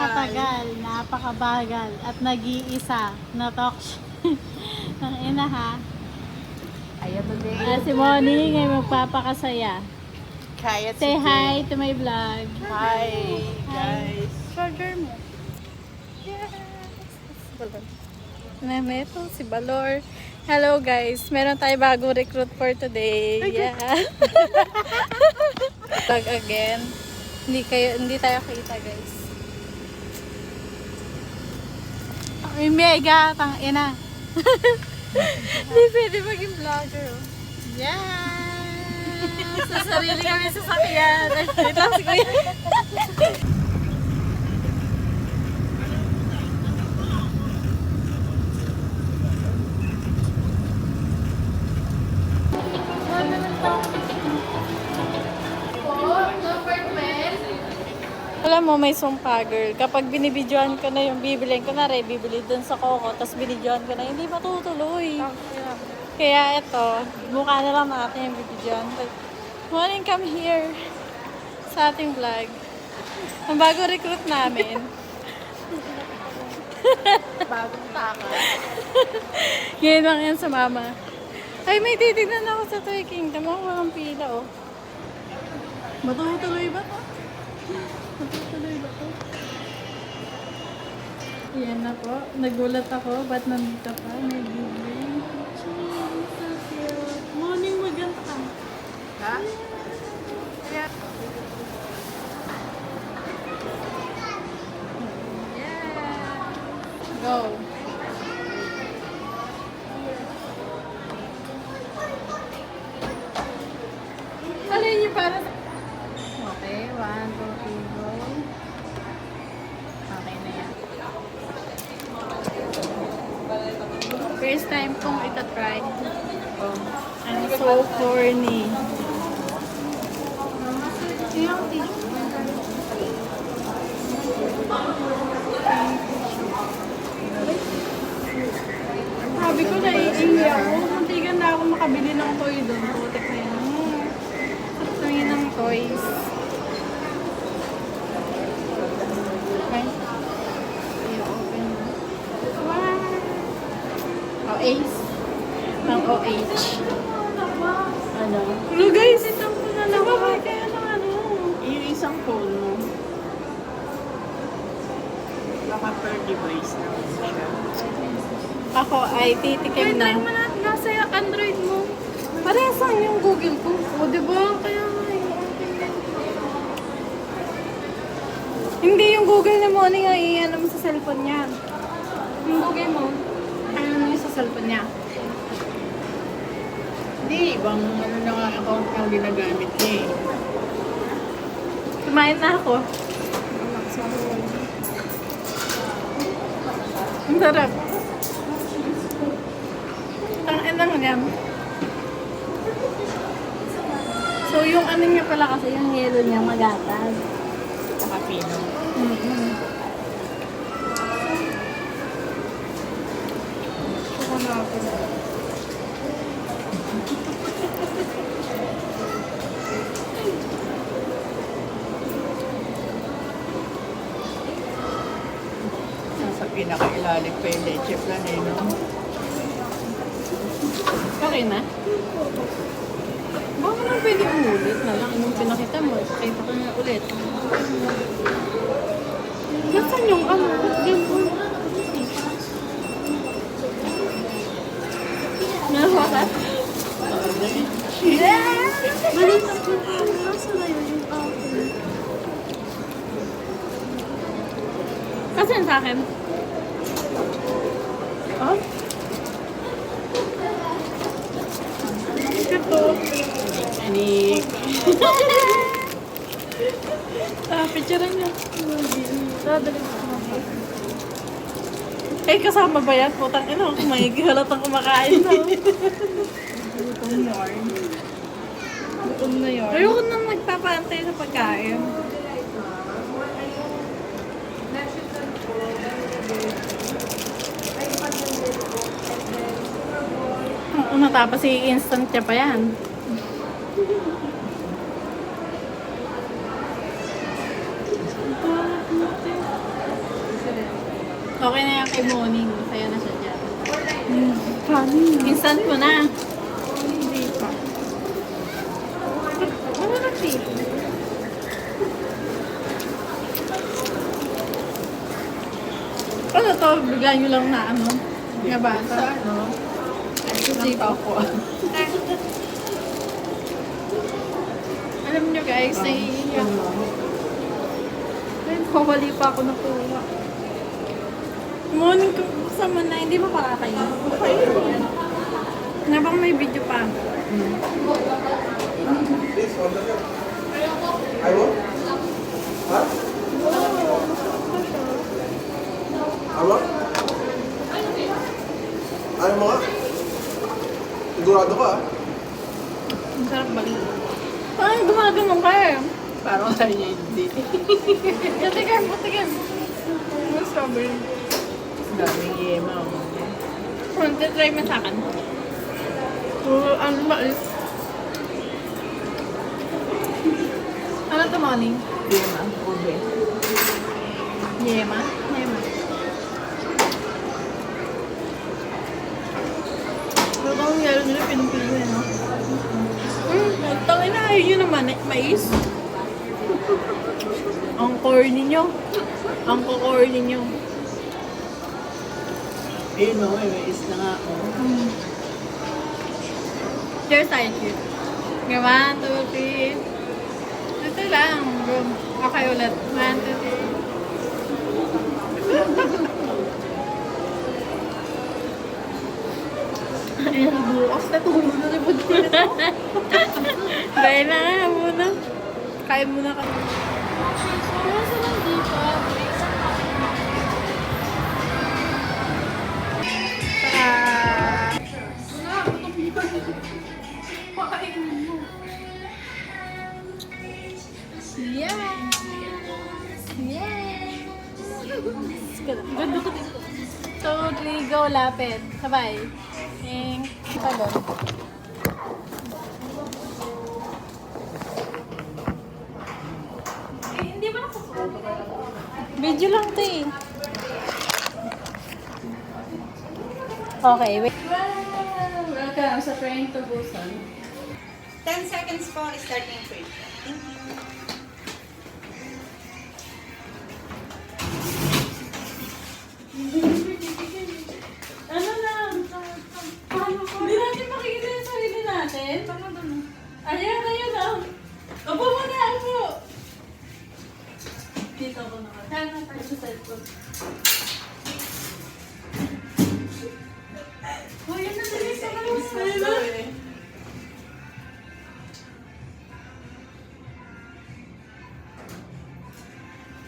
napakatagal, napakabagal, at nag-iisa na talk ng ina ha. Ayaw today. Si Moni ngayon magpapakasaya. Kaya Say hi to my vlog. Hi, guys. Shoulder mo. Yes. Ito si Balor. Hello guys, meron tayo bagong recruit for today. Yeah. Vlog again. Hindi tayo kita guys. May mega tang ina. Hindi pwede maging vlogger. Oh. Yeah. Sa sarili kami sasakyan. Ito si Kuya. Alam mo, may sumpa girl. Kapag binibidyoan ko na yung bibilin ko na rin, bibili dun sa Coco, tapos binidyoan ko na, hindi matutuloy. Kaya ito, mukha na lang natin yung bibidyoan. Morning, come here sa ating vlog. Ang bago recruit namin. Bagong taka. Ngayon lang yan sa mama. Ay, may titignan ako sa Toy Kingdom. Ako walang pila, oh. Matutuloy ba to? Matutuloy ba to? Yan na po. Nagulat ako. Ba't nandito pa? May bibling. Cheese. So cute. Morning, maganda ka. Ha? Yeah. Go. Alin niyo para sa... Okay, 1, 2, 3, go. Okay na yan. First time kong ita-try. Oh, I'm so corny. Sabi ko naiingi ako. Muntikan na ako makabili ng toy doon. Putik na yun. Sarap tingin ng toys. Okay. I-open mo. Wow! Oh, Ace. Pang OH. Ano? Hello guys! Ito po na lang. Sababay kayo ng ano. Yung isang phone mo. Baka per device na siya. Ako ay titikim na. Try mo na. Nasa Android mo. Parehas lang yung Google ko. O, diba? Kaya nga yung Hindi yung Google na mo nga i-ano mo sa cellphone niya. Yung Google mo, ano mo sa cellphone niya. Hindi, ibang ano na nga account na ginagamit niya eh. Kumain na ako. Ang sarap. Ang enang niya. So yung ano niya pala kasi, yung yellow niya magatag. Saka pino. Saka na ako. Nasa pinakailalim pa yung leche plan eh, no? Okay na? Baka naman pwede umulit na lang. Yung pinakita mo, kita ko na ulit. Nasaan yung ano? Nahawa ka? Malis na po. Nasa na yun yung apple? Kasi yun sa akin. Oh? Ito. Anik. Picturean niya. Dadali ko. Eh, kasama ba yan? Putang ina, may halatang kumakain na. Gutom yarn. Gutom na yarn. Ayoko nang nagpapaantay sa pagkain. Ano, tapos i-instant niya pa yan. Okay na yan kay Morning. Masaya na siya dyan. Funny. Instant mo na. Hindi pa. Ano na feel? Ano to? Bigla nyo lang na ano? Nabasa. Ano? Kasi Ako. alam nyo guys, naiiyak. Ay, mawali pa ako nakuha. Morning kung kasama na, hindi mo pakakain. Nabang may video pa. Ano? Ayaw mo nga? Sigurado ka ah. Ang sarap balik. Parang gumagano ka eh. Parang tayo hindi. Patigan, patigan. Ano strawberry? Daming yema. Try mo sa akin. Ano ba is? Ano to morning? Yema. Ube. Yema? Yema. Pero kung yelo nila, pinupili mo no? Tangin na, yun naman, mais. Ang core ninyo. Ang core ninyo. Ayun o, may is na nga ako. Cheers tayo, cheers. Okay, 1, 2, 3. Ito lang. Boom. Okay ulit. 1, 2, 3. Ayun, bukas na tulog na libod ko nito. Dahil na nga muna. Kain muna kami. Nasa lang dito? Ganda ko dito. 2, 3, go, lapit. Sabay. Talon. Hindi ba nakasunod? Video lang to eh. Okay, wait. Wow! Welcome sa Train to Busan. 10 seconds po, starting frame. Ano lang? Hindi natin makikita yung sarili natin. Ayan, ayan ah. Opo mo na, opo. Dito ako naman. Kaya nga tayo sa cellphone. Oh, yan na din sa kayo.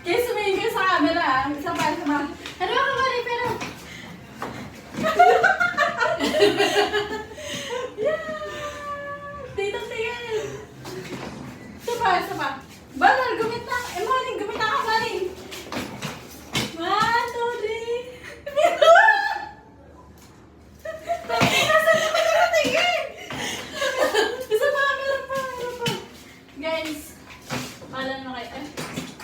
Kaya sumayin kayo sa camera. Isa pa, isa pa. Ano ba kamari, pero... Dito tingin. Isa pa, isa pa. Banal, gumit na. Morning, gumit na ka, morning. 1, 2, 3. Nasaan na ba nakatingin? Isa pa, meron pa, meron pa. Guys, alam mo kayo.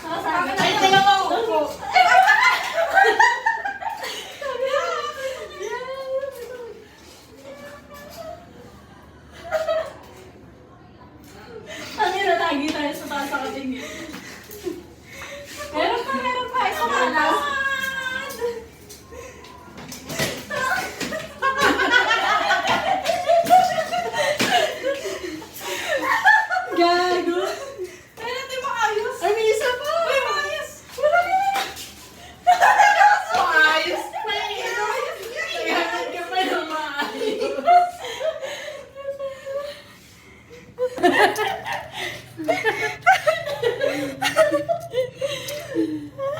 Nakasabi. Ay, dalawa upo. Tangina, lagi tayo sa taas sa katingin. Meron pa, meron pa. Isa pa lang. Gago. Ay, natin maayos. Ay, may isa pa. Ay, maayos. Wala na. Maayos. Maayos. Gagan ka pa yung maayos.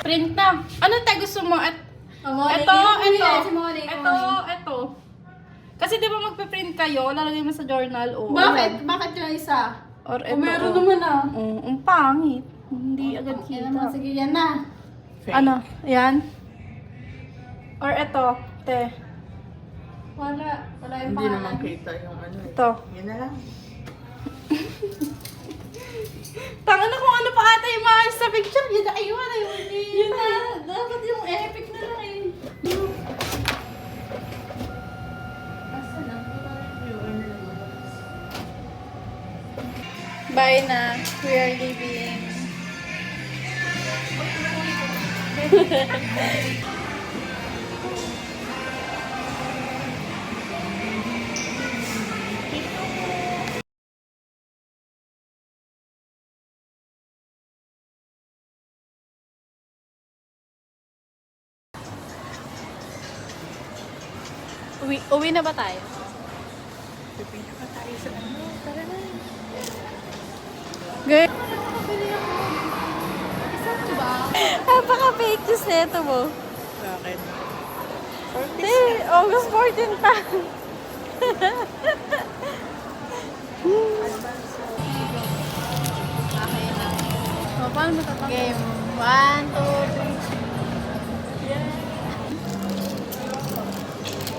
Print na. Ano tayo gusto mo? Ito. Kasi di ba magpe-print kayo, lalagay mo sa journal o... Bakit? Bakit yung isa? Or ito. Meron naman ah. Ang pangit. Hindi agad Yan kita. naman, sige, yan na. Ano? Ayan? Or ito. Te. Wala. Wala yung Hindi pangalan. naman kita yung ano. Ito. Yan na lang. Tanga na kung ano pa ata yung maayos sa picture. Yun na, ayun. Yun na. Dapat yung epic na lang eh. Bye na. We are leaving. Uwi na ba tayo? Pipila pa tayo sa ano. Tara na. Good. Diba? Napaka-fake news na ito mo. Bakit? August 14 pa. So, paano mo tatapos? Game 1, 2,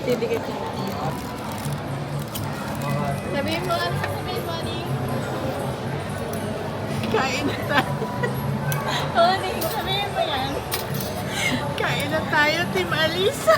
3. Didikit ko. Sabihin mo, ano sasabihin mo, Ani? Kain na tayo. Ani, sabihin mo yan. Kain na tayo, Team Alisa.